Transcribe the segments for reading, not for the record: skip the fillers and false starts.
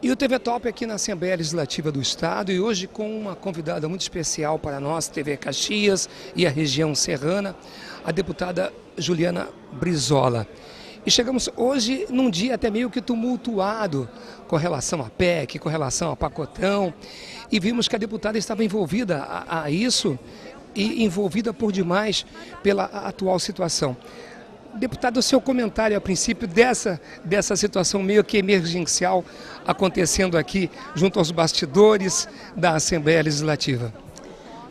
E o TV Top aqui na Assembleia Legislativa do Estado e hoje com uma convidada muito especial para nós, TV Caxias e a região serrana, a deputada Juliana Brizola. E chegamos hoje num dia até meio que tumultuado com relação à PEC, com relação ao pacotão, e vimos que a deputada estava envolvida a isso e envolvida por demais pela atual situação. Deputado, o seu comentário a princípio dessa situação meio que emergencial acontecendo aqui junto aos bastidores da Assembleia Legislativa.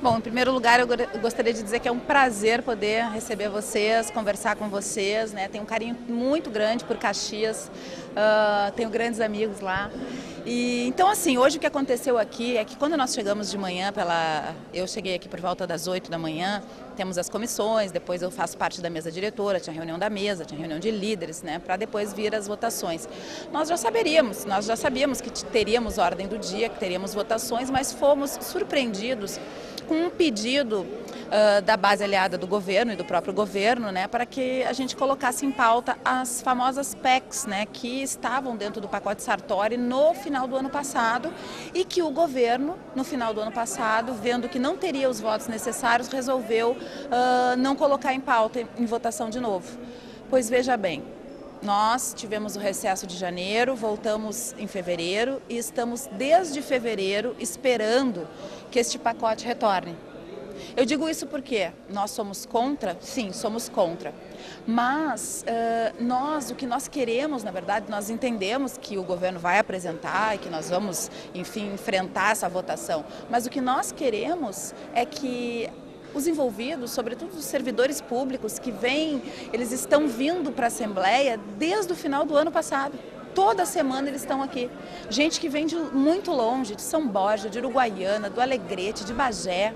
Bom, em primeiro lugar eu gostaria de dizer que é um prazer poder receber vocês, conversar com vocês, né? Tenho um carinho muito grande por Caxias, tenho grandes amigos lá. E então assim, hoje o que aconteceu aqui é que quando nós chegamos de manhã, eu cheguei aqui por volta das 8 da manhã, temos as comissões, depois eu faço parte da mesa diretora, tinha reunião da mesa, tinha reunião de líderes, né, para depois vir as votações. Nós já sabíamos que teríamos ordem do dia, que teríamos votações, mas fomos surpreendidos com um pedido da base aliada do governo e do próprio governo, né, para que a gente colocasse em pauta as famosas PECs, né, que estavam dentro do pacote Sartori no final do ano passado e que o governo, no final do ano passado, vendo que não teria os votos necessários, resolveu não colocar em pauta, em votação de novo. Pois veja bem, nós tivemos o recesso de janeiro, voltamos em fevereiro e estamos desde fevereiro esperando que este pacote retorne. Eu digo isso porque nós somos contra? Sim, somos contra. Mas o que nós queremos, na verdade, nós entendemos que o governo vai apresentar e que nós vamos, enfim, enfrentar essa votação. Mas o que nós queremos é que os envolvidos, sobretudo os servidores públicos que eles estão vindo para a Assembleia desde o final do ano passado. Toda semana eles estão aqui. Gente que vem de muito longe, de São Borja, de Uruguaiana, do Alegrete, de Bagé.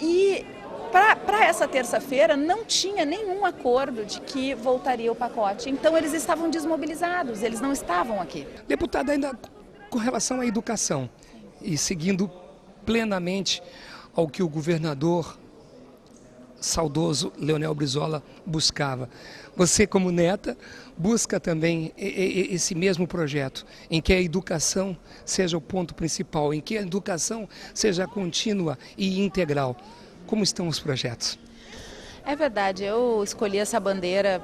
E para essa terça-feira não tinha nenhum acordo de que voltaria o pacote. Então eles estavam desmobilizados, eles não estavam aqui. Deputada, ainda com relação à educação e seguindo plenamente ao que o governador saudoso Leonel Brizola buscava. Você, como neta, busca também esse mesmo projeto, em que a educação seja o ponto principal, em que a educação seja contínua e integral. Como estão os projetos? É verdade, eu escolhi essa bandeira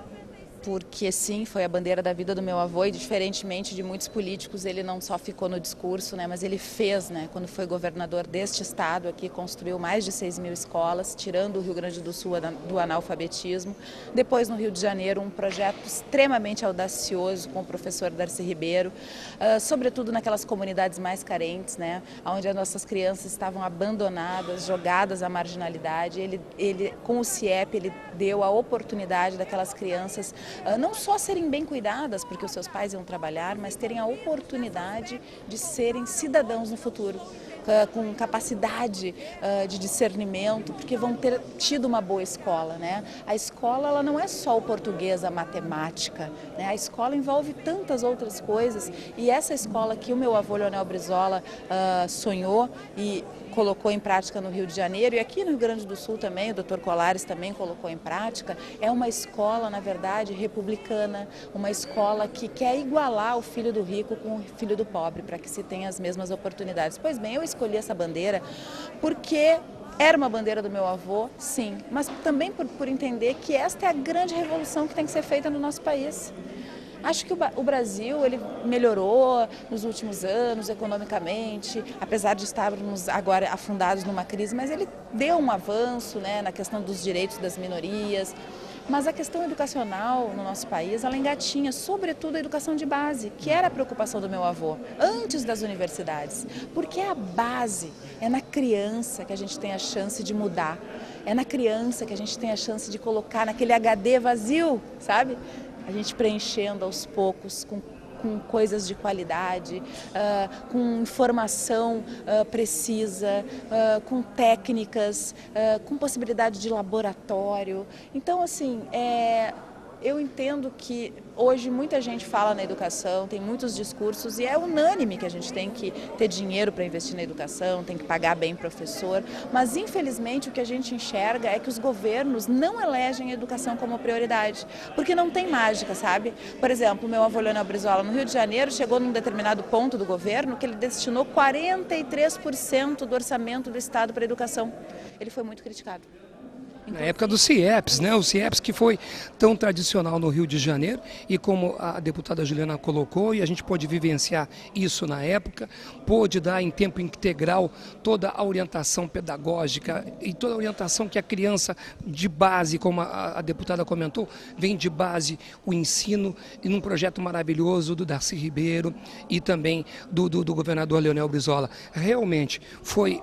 porque sim, foi a bandeira da vida do meu avô e diferentemente de muitos políticos, ele não só ficou no discurso, né, mas ele fez, né, quando foi governador deste estado aqui, construiu mais de 6.000 escolas, tirando o Rio Grande do Sul do analfabetismo. Depois no Rio de Janeiro, um projeto extremamente audacioso com o professor Darcy Ribeiro, sobretudo naquelas comunidades mais carentes, né, onde as nossas crianças estavam abandonadas, jogadas à marginalidade. Ele com o CIEP, ele deu a oportunidade daquelas crianças não só serem bem cuidadas, porque os seus pais iam trabalhar, mas terem a oportunidade de serem cidadãos no futuro, com capacidade de discernimento, porque vão ter tido uma boa escola, né? A escola, ela não é só o português, a matemática, né? A escola envolve tantas outras coisas e essa escola que o meu avô Leonel Brizola sonhou e colocou em prática no Rio de Janeiro e aqui no Rio Grande do Sul também, o Dr. Colares também colocou em prática, é uma escola, na verdade, republicana, uma escola que quer igualar o filho do rico com o filho do pobre, para que se tenha as mesmas oportunidades. Pois bem, eu escolhi essa bandeira porque era uma bandeira do meu avô, sim, mas também por entender que esta é a grande revolução que tem que ser feita no nosso país. Acho que o Brasil ele melhorou nos últimos anos economicamente, apesar de estarmos agora afundados numa crise, mas ele deu um avanço, né, na questão dos direitos das minorias. Mas a questão educacional no nosso país, ela engatinha, sobretudo a educação de base, que era a preocupação do meu avô, antes das universidades. Porque é a base, é na criança que a gente tem a chance de mudar, é na criança que a gente tem a chance de colocar naquele HD vazio, sabe? A gente preenchendo aos poucos com coisas de qualidade, com informação precisa, com técnicas, com possibilidade de laboratório. Então, assim, Eu entendo que hoje muita gente fala na educação, tem muitos discursos e é unânime que a gente tem que ter dinheiro para investir na educação, tem que pagar bem professor, mas infelizmente o que a gente enxerga é que os governos não elegem a educação como prioridade, porque não tem mágica, sabe? Por exemplo, meu avô Leonel Brizola, no Rio de Janeiro, chegou num determinado ponto do governo que ele destinou 43% do orçamento do Estado para a educação. Ele foi muito criticado. Na época do CIEPS, né? O CIEPS que foi tão tradicional no Rio de Janeiro e como a deputada Juliana colocou, e a gente pôde vivenciar isso na época, pôde dar em tempo integral toda a orientação pedagógica e toda a orientação que a criança de base, como a deputada comentou, vem de base o ensino e num projeto maravilhoso do Darcy Ribeiro e também do governador Leonel Brizola. Realmente foi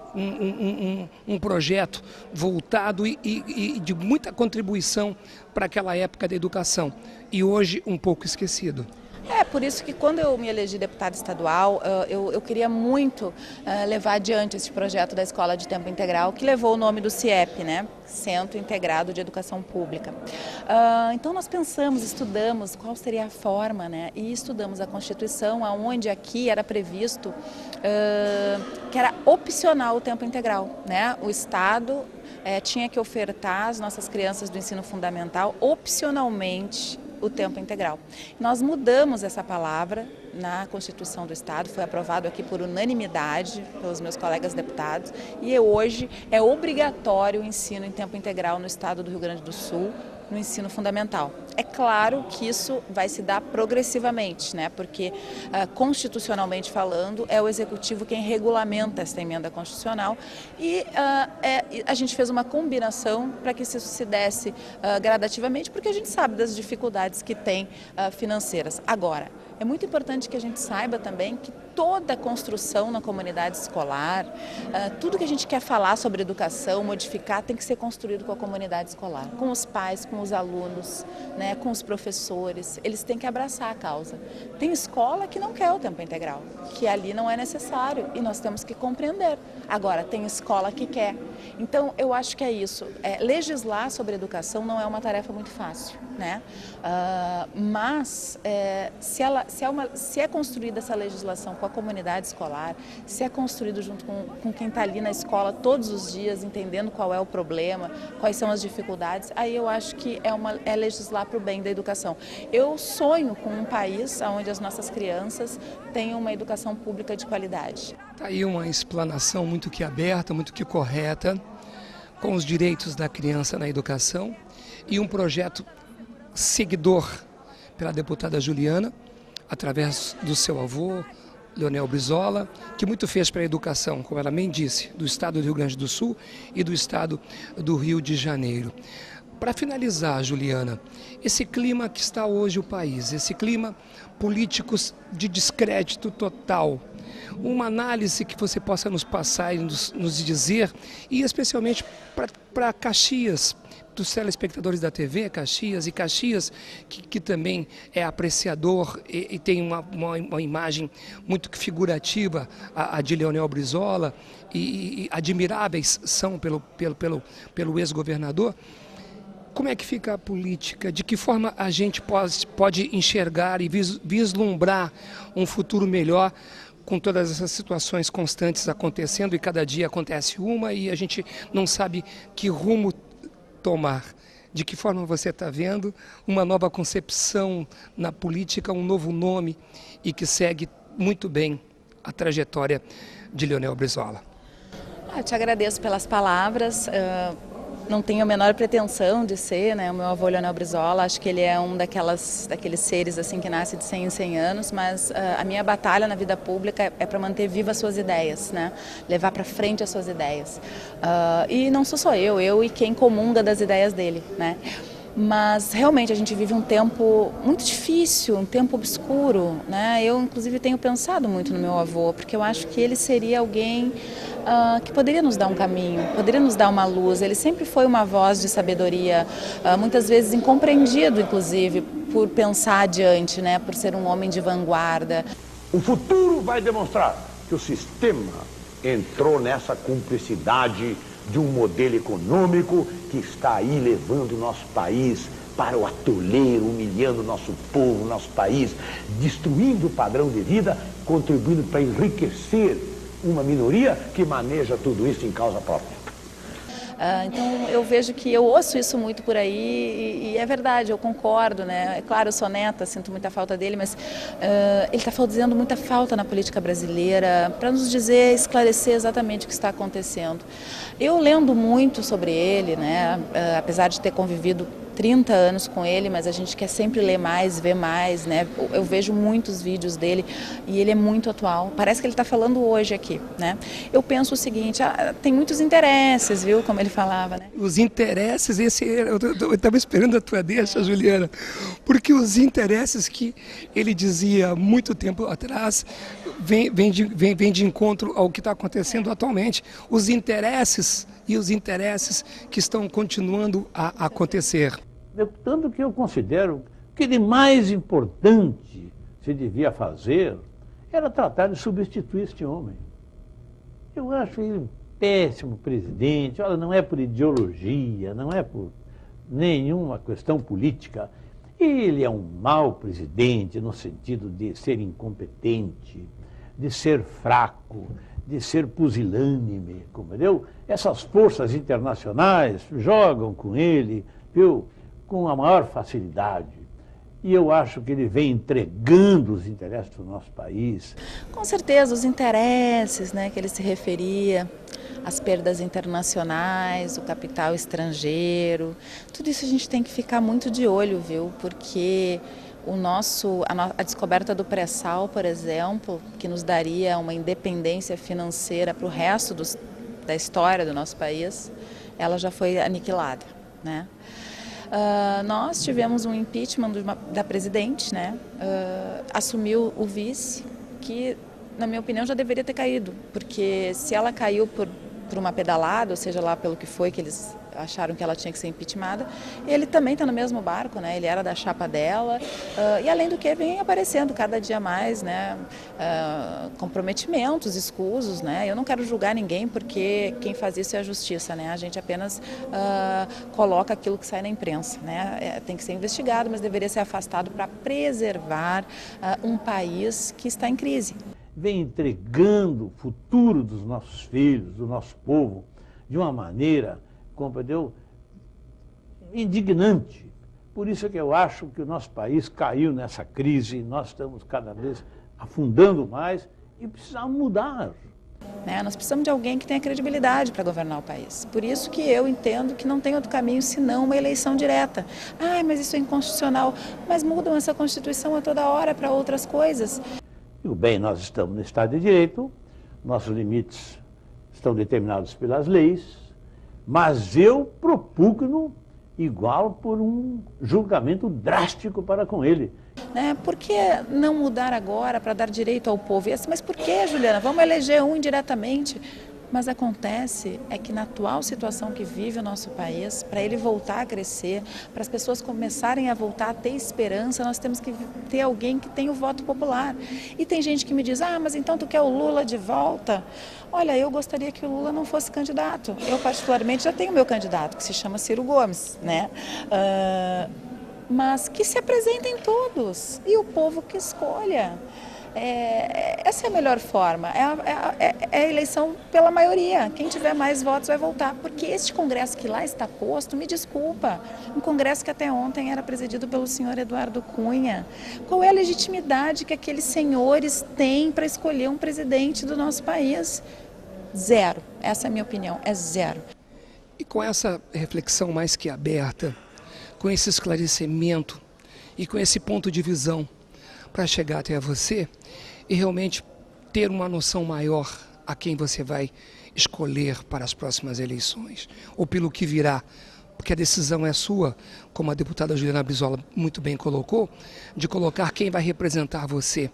um projeto voltado e de muita contribuição para aquela época da educação e hoje um pouco esquecido. É por isso que quando eu me elegi deputada estadual, eu queria muito levar adiante esse projeto da Escola de Tempo Integral, que levou o nome do CIEP, né? Centro Integrado de Educação Pública. Então nós pensamos, estudamos qual seria a forma, né? E estudamos a Constituição, onde aqui era previsto que era opcional o tempo integral, né? O Estado tinha que ofertar às nossas crianças do ensino fundamental opcionalmente o tempo integral. Nós mudamos essa palavra na Constituição do Estado, foi aprovado aqui por unanimidade pelos meus colegas deputados e hoje é obrigatório o ensino em tempo integral no Estado do Rio Grande do Sul, no ensino fundamental. É claro que isso vai se dar progressivamente, né? Porque constitucionalmente falando é o Executivo quem regulamenta essa emenda constitucional e a gente fez uma combinação para que isso se desse gradativamente, porque a gente sabe das dificuldades que tem financeiras. Agora, é muito importante que a gente saiba também que toda a construção na comunidade escolar, tudo que a gente quer falar sobre educação, modificar, tem que ser construído com a comunidade escolar, com os pais, com os alunos, né, com os professores. Eles têm que abraçar a causa. Tem escola que não quer o tempo integral, que ali não é necessário e nós temos que compreender. Agora, tem escola que quer. Então, eu acho que é isso. Legislar sobre educação não é uma tarefa muito fácil, né? Mas se é construída essa legislação com a comunidade escolar, se é construído junto com quem está ali na escola todos os dias, entendendo qual é o problema, quais são as dificuldades, aí eu acho que é legislar para o bem da educação. Eu sonho com um país onde as nossas crianças tenham uma educação pública de qualidade. Está aí uma explanação muito que aberta, muito que correta, com os direitos da criança na educação e um projeto seguidor pela deputada Juliana, através do seu avô, Leonel Brizola, que muito fez para a educação, como ela bem disse, do estado do Rio Grande do Sul e do estado do Rio de Janeiro. Para finalizar, Juliana, esse clima que está hoje o país, esse clima político de descrédito total, uma análise que você possa nos passar e nos dizer, e especialmente para Caxias, dos telespectadores da TV, Caxias, e Caxias, que também é apreciador e tem uma imagem muito figurativa, a de Leonel Brizola, e admiráveis são pelo ex-governador. Como é que fica a política? De que forma a gente pode enxergar e vislumbrar um futuro melhor com todas essas situações constantes acontecendo e cada dia acontece uma e a gente não sabe que rumo tomar? De que forma você está vendo uma nova concepção na política, um novo nome e que segue muito bem a trajetória de Leonel Brizola? Eu te agradeço pelas palavras. Não tenho a menor pretensão de ser, né, o meu avô Leonel Brizola, acho que ele é um daqueles seres assim que nasce de 100 em 100 anos, mas a minha batalha na vida pública é para manter vivas as suas ideias, né, levar para frente as suas ideias. E não sou só eu e quem comunga das ideias dele, né. Mas realmente a gente vive um tempo muito difícil, um tempo obscuro, né? Eu inclusive tenho pensado muito no meu avô, porque eu acho que ele seria alguém que poderia nos dar um caminho, poderia nos dar uma luz. Ele sempre foi uma voz de sabedoria, muitas vezes incompreendido, inclusive, por pensar adiante, né? Por ser um homem de vanguarda. O futuro vai demonstrar que o sistema entrou nessa cumplicidade de um modelo econômico que está aí levando o nosso país para o atoleiro, humilhando o nosso povo, o nosso país, destruindo o padrão de vida, contribuindo para enriquecer uma minoria que maneja tudo isso em causa própria. Então eu vejo que eu ouço isso muito por aí e é verdade, eu concordo, né? É claro, eu sou neta, sinto muita falta dele, mas ele está fazendo muita falta na política brasileira para nos dizer, esclarecer exatamente o que está acontecendo. Eu lendo muito sobre ele, né? Apesar de ter convivido 30 anos com ele, mas a gente quer sempre ler mais, ver mais, né? Eu vejo muitos vídeos dele e ele é muito atual. Parece que ele está falando hoje aqui, né? Eu penso o seguinte, tem muitos interesses, viu? Como ele falava, né? Os interesses, eu estava esperando a tua deixa, Juliana, porque os interesses que ele dizia muito tempo atrás vem de encontro ao que está acontecendo atualmente. Os interesses que estão continuando a acontecer. Tanto que eu considero que de mais importante se devia fazer era tratar de substituir este homem. Eu acho ele um péssimo presidente. Olha, não é por ideologia, não é por nenhuma questão política. Ele é um mau presidente no sentido de ser incompetente, de ser fraco, de ser pusilânime, compreendeu? Essas forças internacionais jogam com ele, viu, com a maior facilidade. E eu acho que ele vem entregando os interesses do nosso país. Com certeza, os interesses, né, que ele se referia, as perdas internacionais, o capital estrangeiro, tudo isso a gente tem que ficar muito de olho, viu, porque a descoberta do pré-sal, por exemplo, que nos daria uma independência financeira para o resto da história do nosso país, ela já foi aniquilada, né? Nós tivemos um impeachment da presidente, né? Assumiu o vice, que, na minha opinião, já deveria ter caído, porque se ela caiu por uma pedalada, ou seja lá pelo que foi que eles acharam que ela tinha que ser impeachmentada, ele também está no mesmo barco, né? Ele era da chapa dela, e além do que vem aparecendo cada dia mais, né? Comprometimentos escusos, né? Eu não quero julgar ninguém porque quem faz isso é a justiça, né? A gente apenas coloca aquilo que sai na imprensa, né? Tem que ser investigado, mas deveria ser afastado para preservar um país que está em crise. Vem entregando o futuro dos nossos filhos, do nosso povo, de uma maneira, compreendeu, indignante. Por isso é que eu acho que o nosso país caiu nessa crise, nós estamos cada vez afundando mais e precisamos mudar. Nós precisamos de alguém que tenha credibilidade para governar o país. Por isso que eu entendo que não tem outro caminho senão uma eleição direta. Mas isso é inconstitucional. Mas mudam essa Constituição a toda hora para outras coisas. Digo, bem, nós estamos no Estado de Direito, nossos limites estão determinados pelas leis, mas eu propugno igual por um julgamento drástico para com ele. Por que não mudar agora para dar direito ao povo? Mas por que, Juliana? Vamos eleger um indiretamente. Mas acontece é que na atual situação que vive o nosso país, para ele voltar a crescer, para as pessoas começarem a voltar a ter esperança, nós temos que ter alguém que tenha o voto popular. E tem gente que me diz, mas então tu quer o Lula de volta? Olha, eu gostaria que o Lula não fosse candidato. Eu particularmente já tenho meu candidato, que se chama Ciro Gomes, né? Mas que se apresentem todos e o povo que escolha. Essa é a melhor forma, é a eleição pela maioria. Quem tiver mais votos vai voltar, porque este Congresso que lá está posto, me desculpa, um Congresso que até ontem era presidido pelo senhor Eduardo Cunha. Qual é a legitimidade que aqueles senhores têm para escolher um presidente do nosso país? Zero, essa é a minha opinião, é zero. E com essa reflexão mais que aberta, com esse esclarecimento e com esse ponto de visão para chegar até você e realmente ter uma noção maior a quem você vai escolher para as próximas eleições, ou pelo que virá, porque a decisão é sua, como a deputada Juliana Brizola muito bem colocou, de colocar quem vai representar você,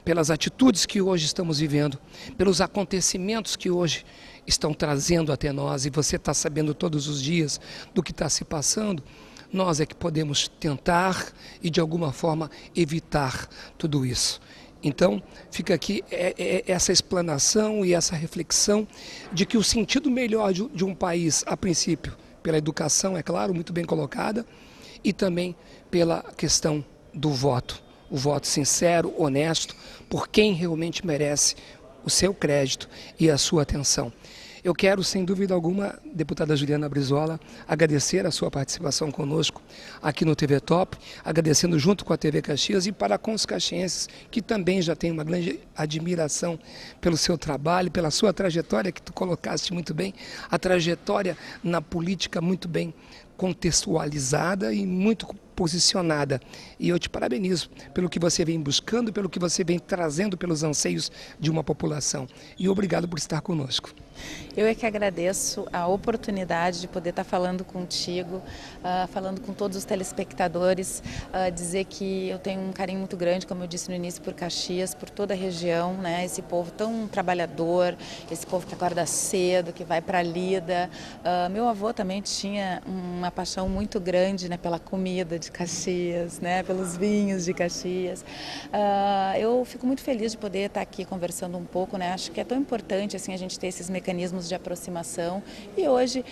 pelas atitudes que hoje estamos vivendo, pelos acontecimentos que hoje estão trazendo até nós, e você está sabendo todos os dias do que está se passando. Nós é que podemos tentar e, de alguma forma, evitar tudo isso. Então, fica aqui essa explanação e essa reflexão de que o sentido melhor de um país, a princípio, pela educação, é claro, muito bem colocada, e também pela questão do voto. O voto sincero, honesto, por quem realmente merece o seu crédito e a sua atenção. Eu quero, sem dúvida alguma, deputada Juliana Brizola, agradecer a sua participação conosco aqui no TV Top, agradecendo junto com a TV Caxias e para com os caxienses, que também já têm uma grande admiração pelo seu trabalho, pela sua trajetória, que tu colocaste muito bem, a trajetória na política muito bem contextualizada e muito posicionada. E eu te parabenizo pelo que você vem buscando, pelo que você vem trazendo pelos anseios de uma população. E obrigado por estar conosco. Eu é que agradeço a oportunidade de poder estar falando contigo, falando com todos os telespectadores, dizer que eu tenho um carinho muito grande, como eu disse no início, por Caxias, por toda a região, né? Esse povo tão trabalhador, esse povo que acorda cedo, que vai para a lida. Meu avô também tinha uma paixão muito grande, né, pela comida de Caxias, né, pelos vinhos de Caxias. Eu fico muito feliz de poder estar aqui conversando um pouco, né? Acho que é tão importante assim a gente ter esses mecanismos de aproximação e hoje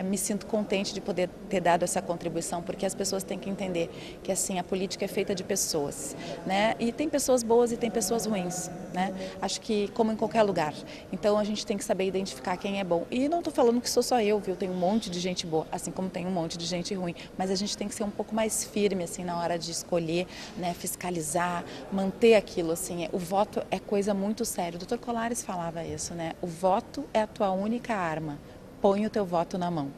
me sinto contente de poder ter dado essa contribuição, porque as pessoas têm que entender que assim a política é feita de pessoas, né? E tem pessoas boas e tem pessoas ruins, né? Acho que como em qualquer lugar. Então a gente tem que saber identificar quem é bom. E não estou falando que sou só eu, viu? Tem um monte de gente boa, assim como tem um monte de gente ruim, mas a gente tem que ser um pouco mais firme assim na hora de escolher, né? Fiscalizar, manter aquilo assim. O voto é coisa muito séria. O Dr. Colares falava isso, né? O voto é a tua única arma. Põe o teu voto na mão.